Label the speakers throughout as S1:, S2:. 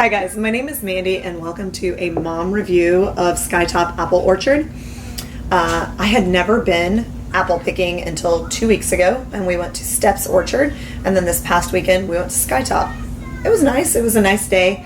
S1: Hi guys, my name is Mandy and welcome to a mom review of Skytop Apple Orchard. I had never been apple picking until 2 weeks ago, and we went to Steps Orchard, and then this past weekend we went to Skytop. It was nice. It was a nice day.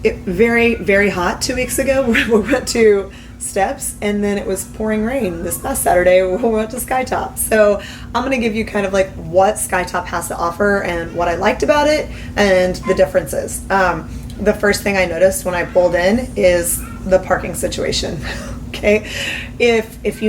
S1: Very, very hot 2 weeks ago. We went to Steps, and then it was pouring rain this past Saturday. We went to Skytop. So I'm going to give you kind of like what Skytop has to offer and what I liked about it and the differences. The first thing I noticed when I pulled in is the parking situation. Okay, if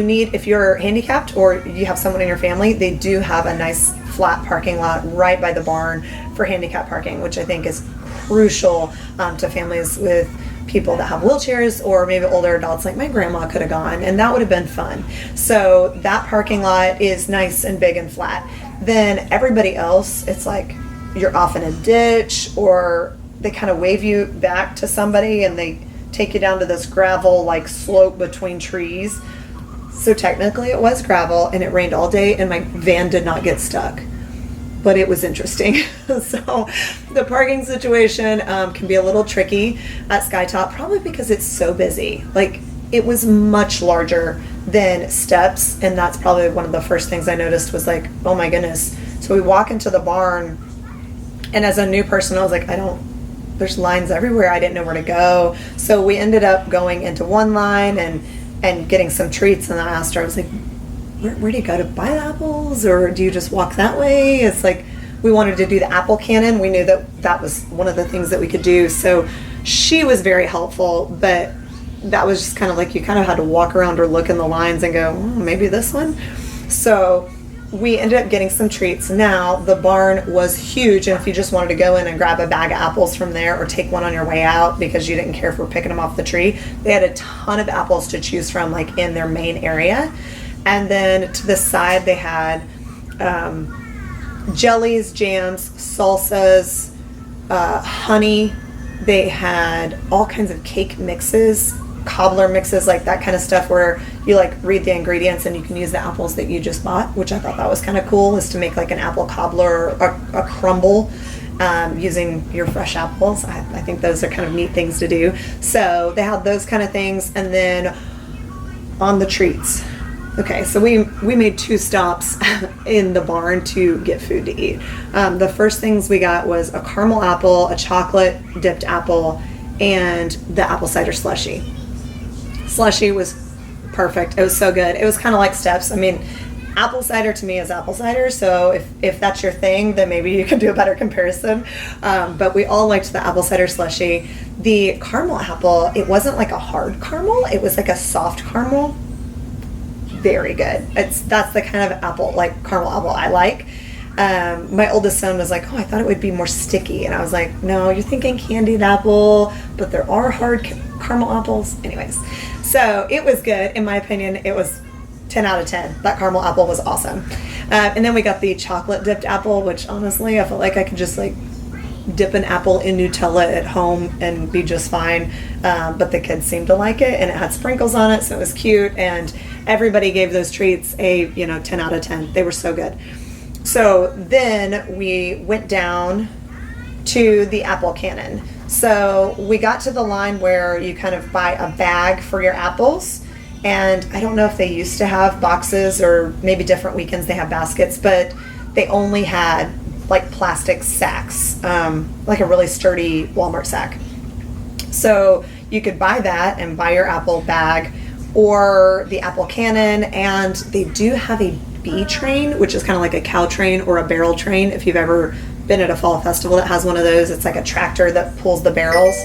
S1: you're handicapped or you have someone in your family, they do have a nice flat parking lot right by the barn for handicap parking, which I think is crucial to families with people that have wheelchairs or maybe older adults like my grandma could have gone, and that would have been fun. So that parking lot is nice and big and flat. Then everybody else, it's like you're off in a ditch, or they kind of wave you back to somebody and they take you down to this gravel like slope between trees. So technically it was gravel, and it rained all day and my van did not get stuck, but it was interesting. So the parking situation can be a little tricky at Skytop, probably because it's so busy. Like, it was much larger than Steps, and that's probably one of the first things I noticed was like, oh my goodness. So we walk into the barn, and as a new person I was like, there's lines everywhere. I didn't know where to go. So we ended up going into one line and getting some treats, and I asked her, I was like, where do you go to buy the apples, or do you just walk that way? It's like, we wanted to do the apple cannon. We knew that was one of the things that we could do. So she was very helpful, but that was just kind of like, you kind of had to walk around or look in the lines and go, maybe this one. So we ended up getting some treats. Now the barn was huge, and if you just wanted to go in and grab a bag of apples from there or take one on your way out because you didn't care if we're picking them off the tree, they had a ton of apples to choose from, like in their main area. And then to the side they had jellies, jams, salsas, honey. They had all kinds of cake mixes, cobbler mixes, like that kind of stuff where you like read the ingredients and you can use the apples that you just bought, which I thought that was kind of cool, is to make like an apple cobbler or a crumble using your fresh apples. I think those are kind of neat things to do. So they had those kind of things. And then on the treats, okay, so we made 2 stops in the barn to get food to eat. The first things we got was a caramel apple, a chocolate dipped apple, and the apple cider slushie. Slushie was perfect. It was so good. It was kind of like Steps. I mean, apple cider to me is apple cider, so if that's your thing, then maybe you can do a better comparison. But we all liked the apple cider slushie. The caramel apple, it wasn't like a hard caramel, it was like a soft caramel. Very good. That's the kind of apple, like caramel apple I like. My oldest son was like, I thought it would be more sticky, and I was like, no, you're thinking candied apple, but there are hard caramel apples. Anyways, so it was good. In my opinion, it was 10 out of 10. That caramel apple was awesome. And then we got the chocolate dipped apple, which honestly I felt like I could just like dip an apple in Nutella at home and be just fine. But the kids seemed to like it, and it had sprinkles on it, so it was cute, and everybody gave those treats a 10 out of 10. They were so good. So then we went down to the apple cannon. So we got to the line where you kind of buy a bag for your apples, and I don't know if they used to have boxes, or maybe different weekends they have baskets, but they only had like plastic sacks, like a really sturdy Walmart sack. So you could buy that and buy your apple bag or the apple cannon, and they do have a bee train, which is kind of like a cow train or a barrel train. If you've ever been at a fall festival that has one of those, it's like a tractor that pulls the barrels.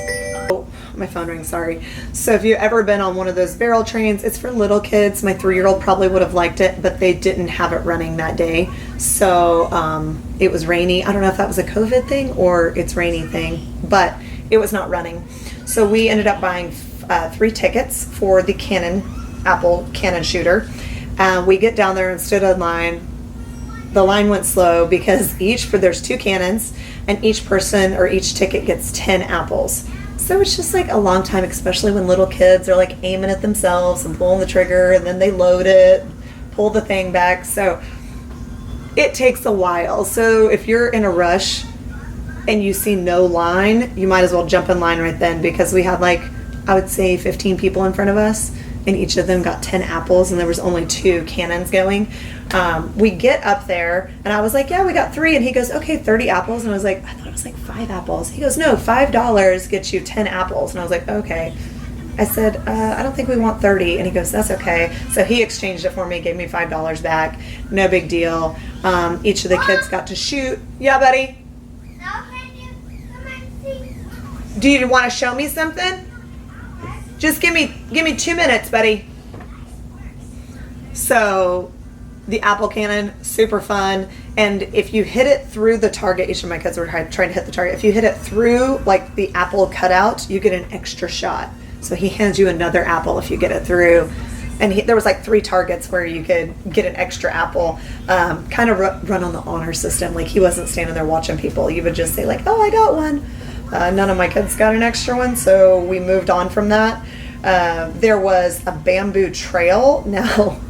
S1: Oh, my phone rings, sorry. So if you've ever been on one of those barrel trains, it's for little kids. My 3-year-old probably would have liked it, but they didn't have it running that day. So it was rainy. I don't know if that was a COVID thing or it's rainy thing, but it was not running. So we ended up buying 3 tickets for the apple cannon shooter. We get down there and stood in line. The line went slow because there's 2 cannons, and each person or each ticket gets 10 apples. So it's just like a long time, especially when little kids are like aiming at themselves and pulling the trigger, and then they load it, pull the thing back. So it takes a while. So if you're in a rush, and you see no line, you might as well jump in line right then, because we had like, I would say 15 people in front of us, and each of them got 10 apples, and there was only 2 cannons going. We get up there, and I was like, yeah, we got 3, and he goes, okay, 30 apples, and I was like, I thought it was like 5 apples. He goes, no, $5 gets you 10 apples, and I was like, okay. I said, I don't think we want 30, and he goes, that's okay. So he exchanged it for me, gave me $5 back, no big deal. Each of the kids got to shoot. Yeah, buddy? Do you want to show me something? Just give me 2 minutes, buddy. So the apple cannon, super fun. And if you hit it through the target, each of my kids were trying to hit the target. If you hit it through like the apple cutout, you get an extra shot. So he hands you another apple if you get it through. And there was like 3 targets where you could get an extra apple. Kind of run on the honor system. Like he wasn't standing there watching people. You would just say like, oh, I got one. None of my kids got an extra one, so we moved on from that. There was a bamboo trail. Now,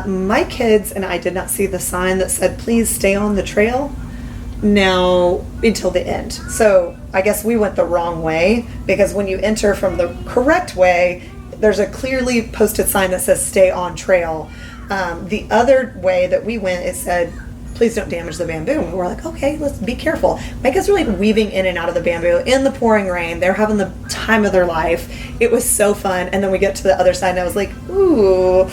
S1: my kids and I did not see the sign that said, please stay on the trail now until the end. So I guess we went the wrong way, because when you enter from the correct way, there's a clearly posted sign that says stay on trail. The other way that we went, it said, please don't damage the bamboo. And we were like, okay, let's be careful. My kids were like weaving in and out of the bamboo in the pouring rain. They're having the time of their life. It was so fun. And then we get to the other side and I was like, ooh,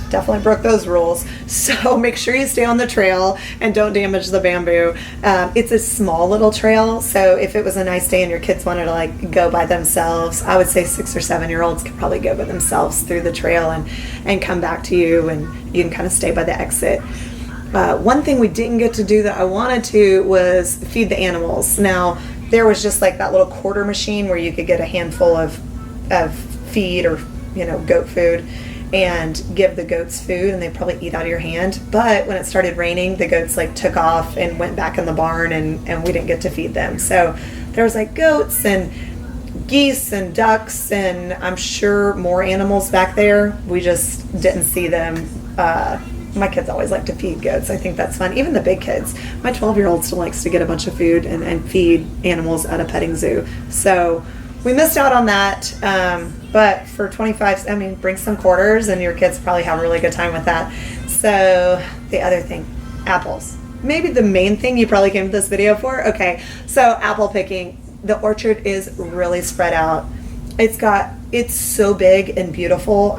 S1: definitely broke those rules. So make sure you stay on the trail and don't damage the bamboo. It's a small little trail. So if it was a nice day and your kids wanted to like go by themselves, I would say 6 or 7 year olds could probably go by themselves through the trail and come back to you, and you can kind of stay by the exit. One thing we didn't get to do that I wanted to was feed the animals. Now, there was just like that little quarter machine where you could get a handful of feed or, goat food and give the goats food, and they probably eat out of your hand. But when it started raining, the goats like took off and went back in the barn, and we didn't get to feed them. So there was like goats and geese and ducks and I'm sure more animals back there. We just didn't see them. My kids always like to feed goats. I think that's fun. Even the big kids. My 12-year-old still likes to get a bunch of food and feed animals at a petting zoo. So we missed out on that. But for 25, bring some quarters and your kids probably have a really good time with that. So the other thing, apples. Maybe the main thing you probably came to this video for. Okay, so apple picking. The orchard is really spread out. It's so big and beautiful.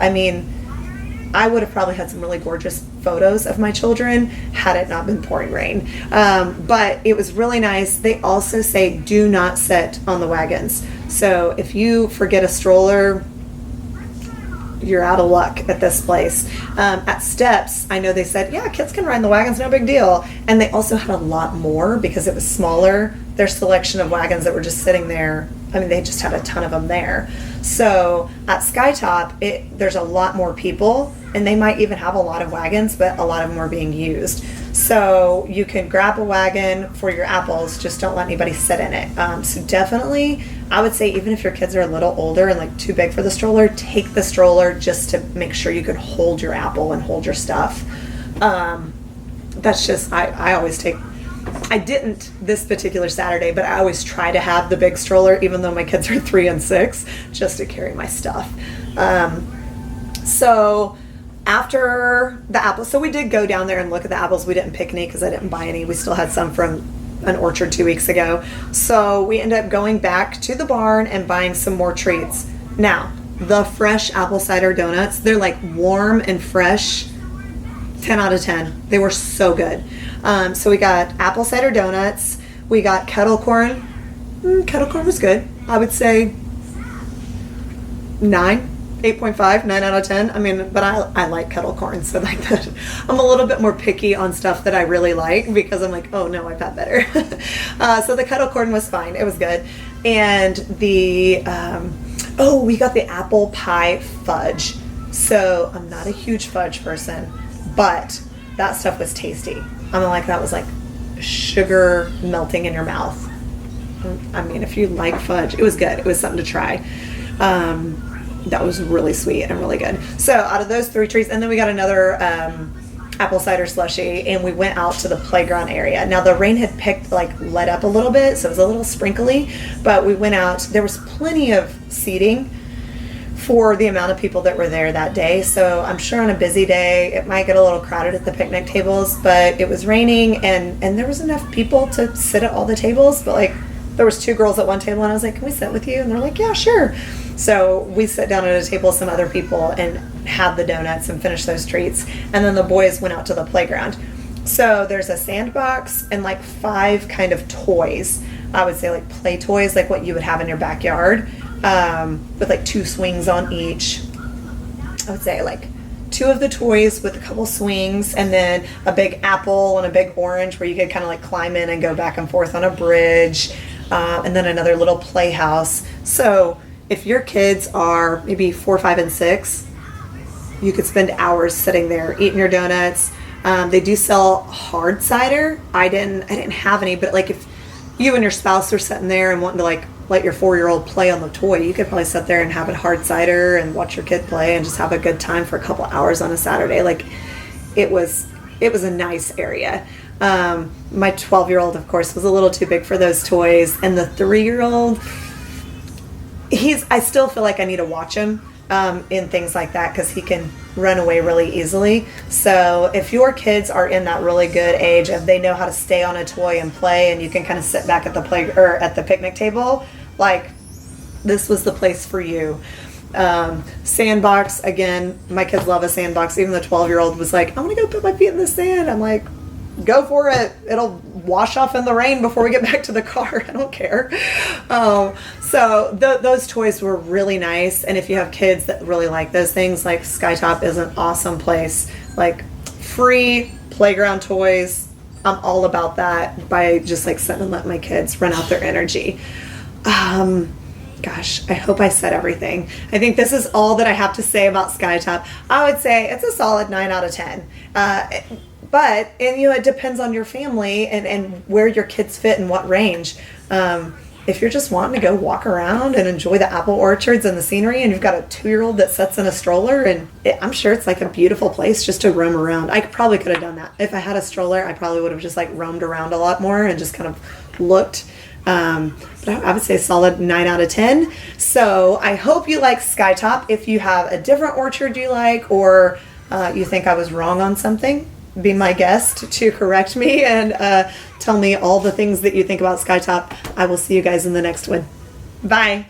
S1: I would have probably had some really gorgeous photos of my children had it not been pouring rain. But it was really nice. They also say do not sit on the wagons. So if you forget a stroller, you're out of luck at this place. At Steps, I know they said, yeah, kids can ride in the wagons, no big deal. And they also had a lot more because it was smaller. Their selection of wagons that were just sitting there, they just had a ton of them there. So at Skytop, there's a lot more people, and they might even have a lot of wagons, but a lot of them are being used. So you can grab a wagon for your apples, just don't let anybody sit in it. So definitely, I would say even if your kids are a little older and like too big for the stroller, take the stroller just to make sure you can hold your apple and hold your stuff. That's just, I always take, I didn't this particular Saturday, but I always try to have the big stroller, even though my kids are 3 and 6, just to carry my stuff. So after the apples, so we did go down there and look at the apples. We didn't pick any because I didn't buy any. We still had some from an orchard 2 weeks ago. So we ended up going back to the barn and buying some more treats. Now, the fresh apple cider donuts, they're like warm and fresh. 10 out of 10. They were so good. So we got apple cider donuts. We got kettle corn. Kettle corn was good. I would say 8.5, 9 out of 10. But I like kettle corn, so like that. I'm a little bit more picky on stuff that I really like because I'm like, oh no, I've had better. So the kettle corn was fine. It was good. And we got the apple pie fudge. So I'm not a huge fudge person, but that stuff was tasty. That was like sugar melting in your mouth. If you like fudge, it was good. It was something to try. That was really sweet and really good. So out of those 3 treats, and then we got another apple cider slushy, and we went out to the playground area. Now the rain had let up a little bit, so it was a little sprinkly, but we went out. There was plenty of seating for the amount of people that were there that day. So I'm sure on a busy day it might get a little crowded at the picnic tables, but it was raining and there was enough people to sit at all the tables. But like, there was 2 girls at one table and I was like, can we sit with you? And they're like, yeah, sure. So we sat down at a table with some other people and had the donuts and finished those treats. And then the boys went out to the playground. So there's a sandbox and like 5 kind of toys. I would say like play toys, like what you would have in your backyard, with like 2 swings on each. I would say like 2 of the toys with a couple swings, and then a big apple and a big orange where you could kind of like climb in and go back and forth on a bridge, and then another little playhouse. So if your kids are maybe 4, 5, and 6, you could spend hours sitting there eating your donuts. They do sell hard cider. I didn't have any, but like if you and your spouse are sitting there and wanting to like let your 4-year-old play on the toy, you could probably sit there and have a hard cider and watch your kid play and just have a good time for a couple hours on a Saturday. Like it was a nice area. My 12-year-old, of course, was a little too big for those toys, and the 3-year-old, I still feel like I need to watch him in things like that because he can run away really easily. So if your kids are in that really good age, if they know how to stay on a toy and play, and you can kind of sit back at the at the picnic table, like this was the place for you. Sandbox, again, my kids love a sandbox. Even the 12-year-old was like, I'm gonna go put my feet in the sand. I'm like, go for it. It'll wash off in the rain before we get back to the car. I don't care. So those toys were really nice. And if you have kids that really like those things, like Skytop is an awesome place. Like free playground toys. I'm all about that, by just like sitting and letting my kids run out their energy. Gosh, I hope I said everything. I think this is all that I have to say about Skytop. I would say it's a solid 9 out of 10. But, and it depends on your family and where your kids fit and what range. If you're just wanting to go walk around and enjoy the apple orchards and the scenery, and you've got a 2-year-old that sits in a stroller, and I'm sure it's like a beautiful place just to roam around. I probably could have done that. If I had a stroller, I probably would have just like roamed around a lot more and just kind of looked. But I would say solid 9 out of 10. So I hope you like Skytop. If you have a different orchard you like, or you think I was wrong on something, be my guest to correct me and tell me all the things that you think about Skytop. I will see you guys in the next one. Bye.